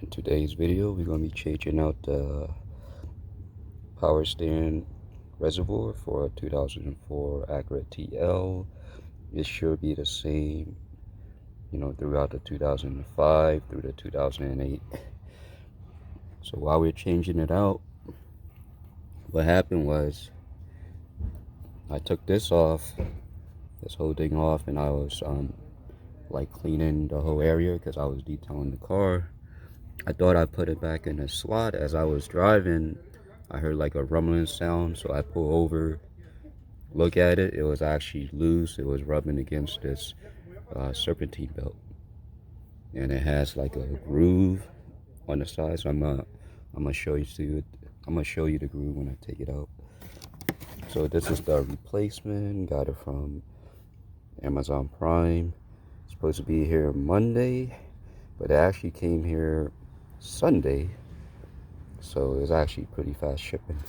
In today's video, we're going to be changing out the power steering reservoir for a 2004 Acura TL. It should be the same, throughout the 2005 through the 2008. So while we're changing it out, what happened was I took this off, this whole thing off, and I was like cleaning the whole area because I was detailing the car. I thought I put it back in the slot. As I was driving, I heard like a rumbling sound, so I pulled over, look at it. It was actually loose. It was rubbing against this serpentine belt, and it has like a groove on the side. So I'm gonna show you. I'm gonna show you the groove when I take it out. So this is the replacement. Got it from Amazon Prime. It's supposed to be here Monday, but it actually came here Sunday, so it was actually pretty fast shipping.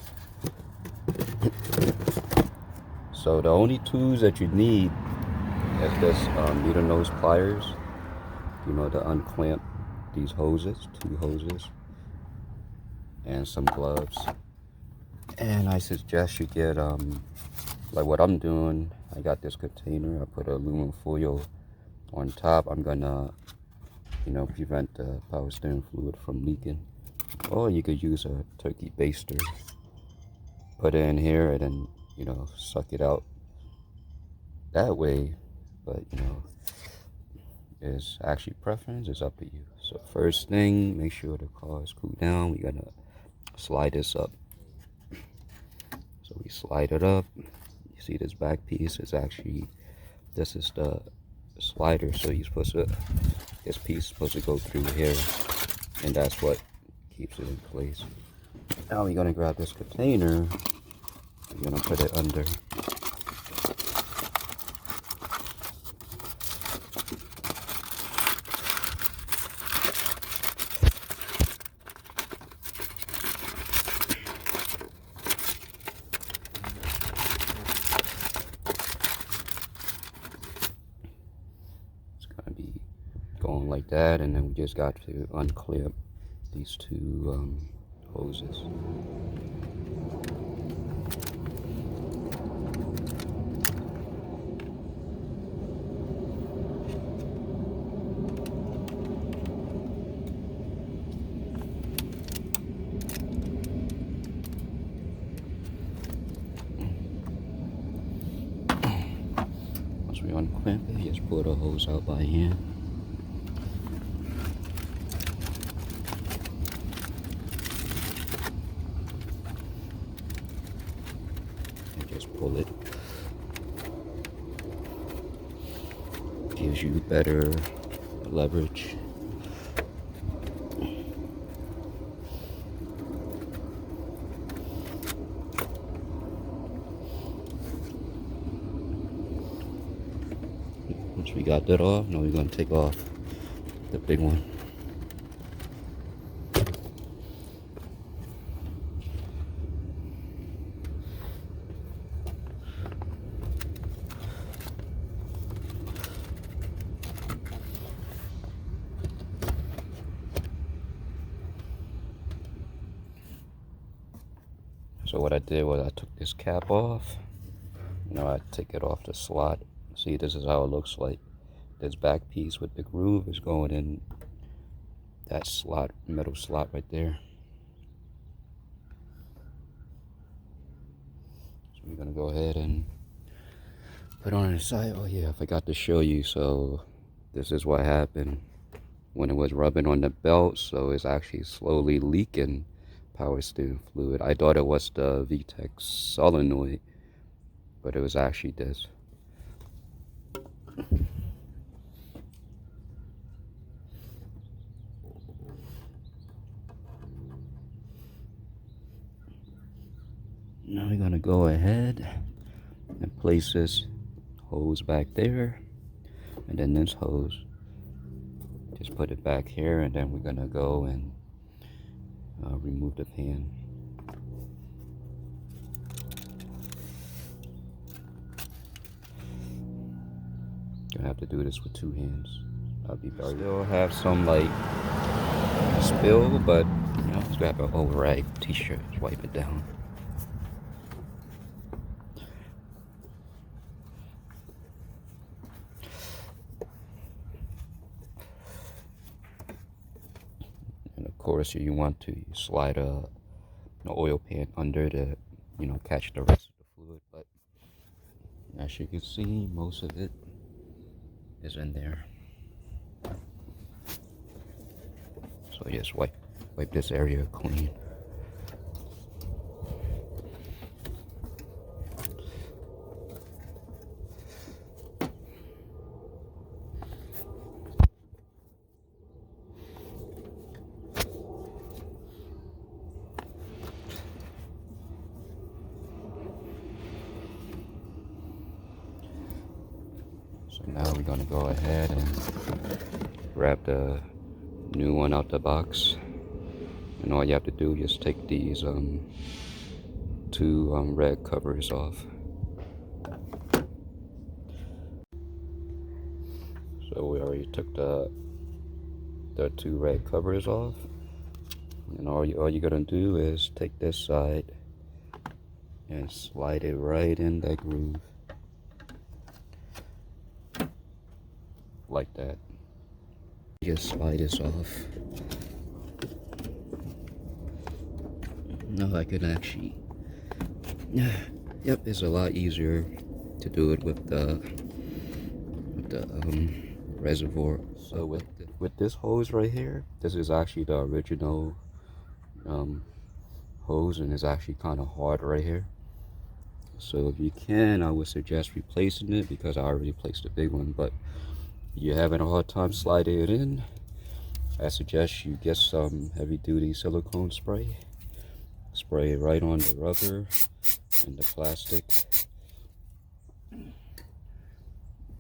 So the only tools that you need is this needle nose pliers, to unclamp these hoses, 2 hoses, and some gloves. And I suggest you get like what I'm doing. I got this container. I put aluminum foil on top. I'm gonna prevent the power steering fluid from leaking. Or you could use a turkey baster. Put it in here and then, suck it out that way. But, it's actually preference. It's up to you. So first thing, make sure the car is cooled down. We're gonna slide this up. So we slide it up. You see this back piece is actually, this is the slider. So you're supposed to, this piece is supposed to go through here, and that's what keeps it in place. Now we're gonna grab this container. We're gonna put it under. It's gonna be going like that, and then we just got to unclip these 2 hoses. Once we unclamp it, just pull the hose out by hand. Just pull it. Gives you better leverage. Once we got that off, now we're going to take off the big one. So what I did was I took this cap off. I take it off the slot. See, this is how it looks like. This back piece with the groove is going in that slot, metal slot right there. So we're gonna go ahead and put on the side. Oh yeah, I forgot to show you. So this is what happened when it was rubbing on the belt. So it's actually slowly leaking power steering fluid. I thought it was the VTEC solenoid, but it was actually this. Now we're gonna go ahead and place this hose back there, and then this hose, just put it back here, and then we're gonna go and remove the pan. Gonna have to do this with 2 hands. I'll be better. You'll have some like spill, but you know, let's grab an old rag t-shirt, wipe it down. And of course, you want to slide an oil pan under to, you know, catch the rest of the fluid. But as you can see, most of it is in there. So just wipe this area clean. So now we're gonna go ahead and grab the new one out the box. And all you have to do is just take these two red covers off. So we already took the two red covers off, and all you're gonna do is take this side and slide it right in that groove, like that. Just slide this off. Now I can actually, yep, it's a lot easier to do it with the reservoir. So with this hose right here, this is actually the original hose, and it's actually kind of hard right here. So if you can, I would suggest replacing it, because I already placed a big one. But if you're having a hard time sliding it in, I suggest you get some heavy-duty silicone spray. Spray it right on the rubber and the plastic.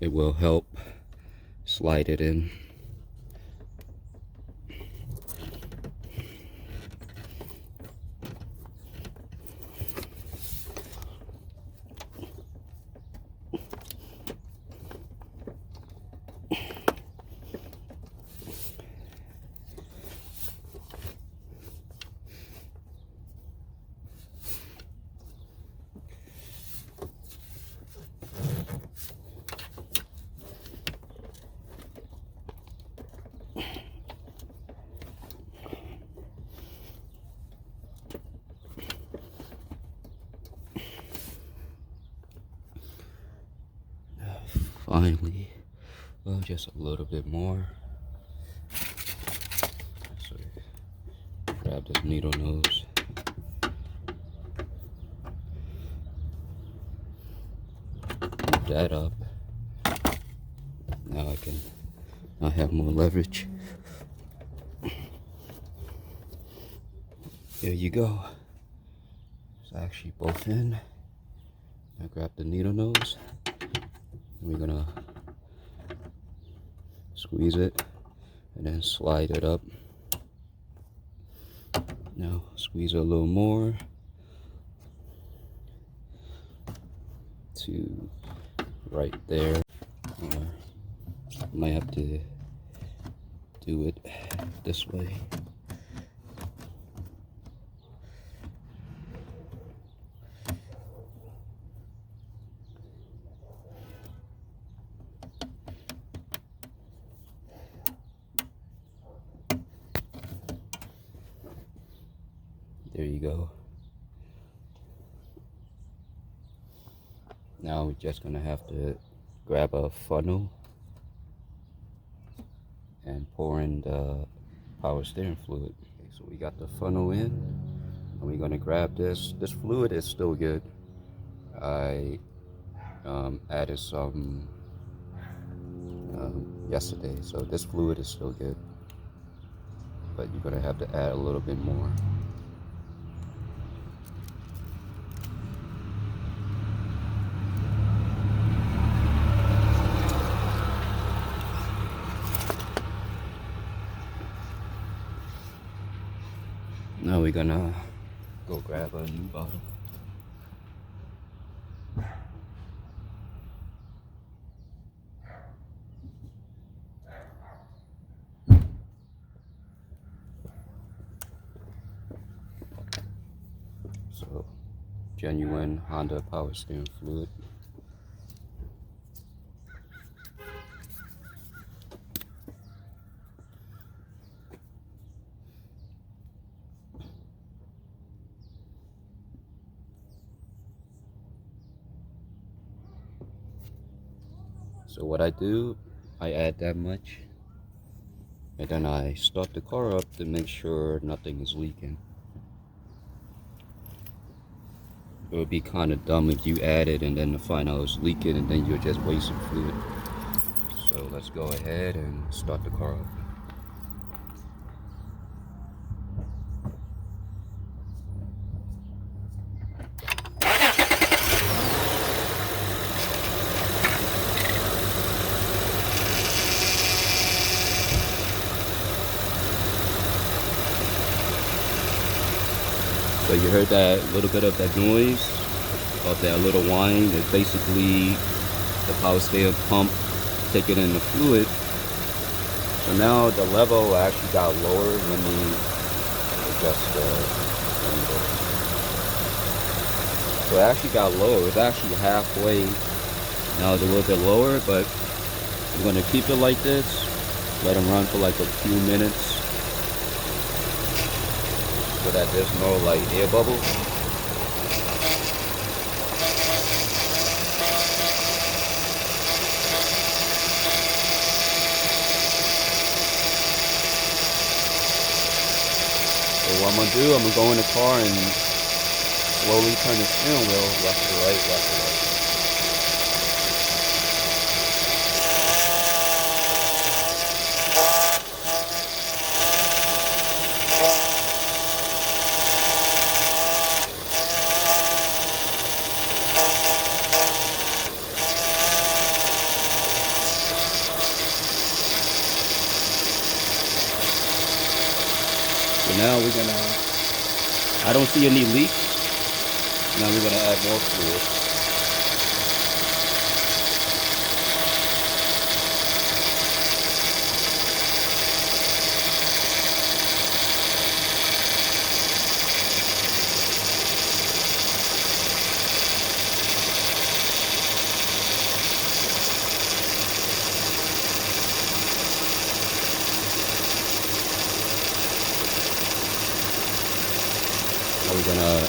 It will help slide it in. Finally, well, just a little bit more. So grab this needle nose. Move that up. Now I have more leverage. There you go. It's actually both in. Now grab the needle nose. We're gonna squeeze it and then slide it up. Now squeeze it a little more to right there. Might have to do it this way. There you go. Now we're just gonna have to grab a funnel and pour in the power steering fluid. Okay, so we got the funnel in, and we're gonna grab this. This fluid is still good. I added some yesterday, so this fluid is still good, but you're gonna have to add a little bit more. Now we're gonna go grab a new bottle. So genuine Honda power steering fluid. So what I do, I add that much, and then I start the car up to make sure nothing is leaking. It would be kind of dumb if you add it and then find out it's leaking and then you're just wasting fluid. So let's go ahead and start the car up. So you heard that little bit of that noise, of that little whine. It's basically the power steering pump taking in the fluid. So now the level actually got lower. Let me adjust the angle. So it actually got lower. It's actually halfway. Now it's a little bit lower, but I'm going to keep it like this. Let them run for like a few minutes, so that there's no like air bubbles. So what I'm gonna do, I'm gonna go in the car and slowly turn the steering wheel left to right, left to right. So now we're gonna, I don't see any leaks. Now we're gonna add more fluid. Now we're gonna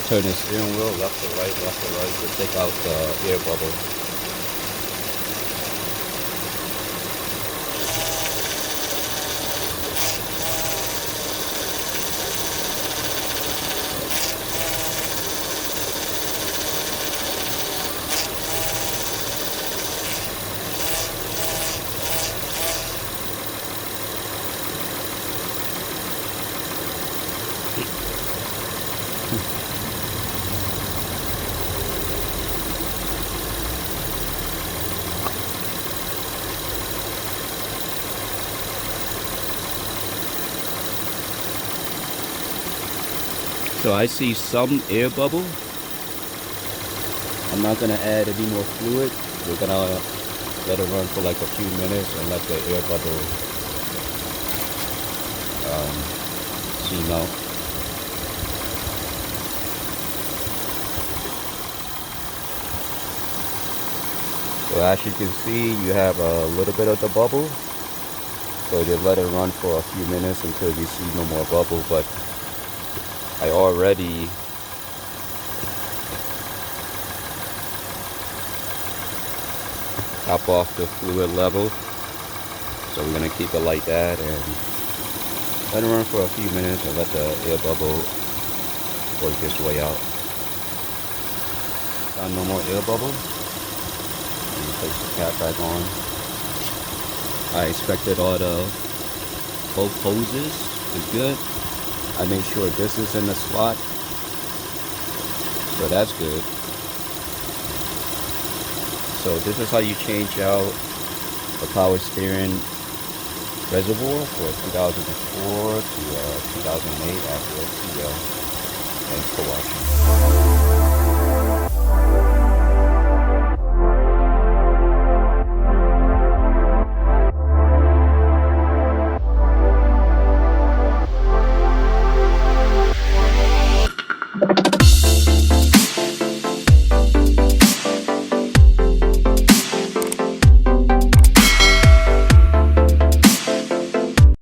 turn the steering wheel left to right to take out the air bubble. So I see some air bubble. I'm not gonna add any more fluid. We're gonna let it run for like a few minutes and let the air bubble seam out. So as you can see, you have a little bit of the bubble. So just let it run for a few minutes until you see no more bubble. But I already top off the fluid level. So we're gonna keep it like that and let it run for a few minutes and let the air bubble work its way out. Got no more air bubble. Place the cap back on. I inspected all both hoses. It's good. I made sure this is in the slot, so that's good. So this is how you change out the power steering reservoir for 2004 to 2008 Acura TL. Thanks for watching.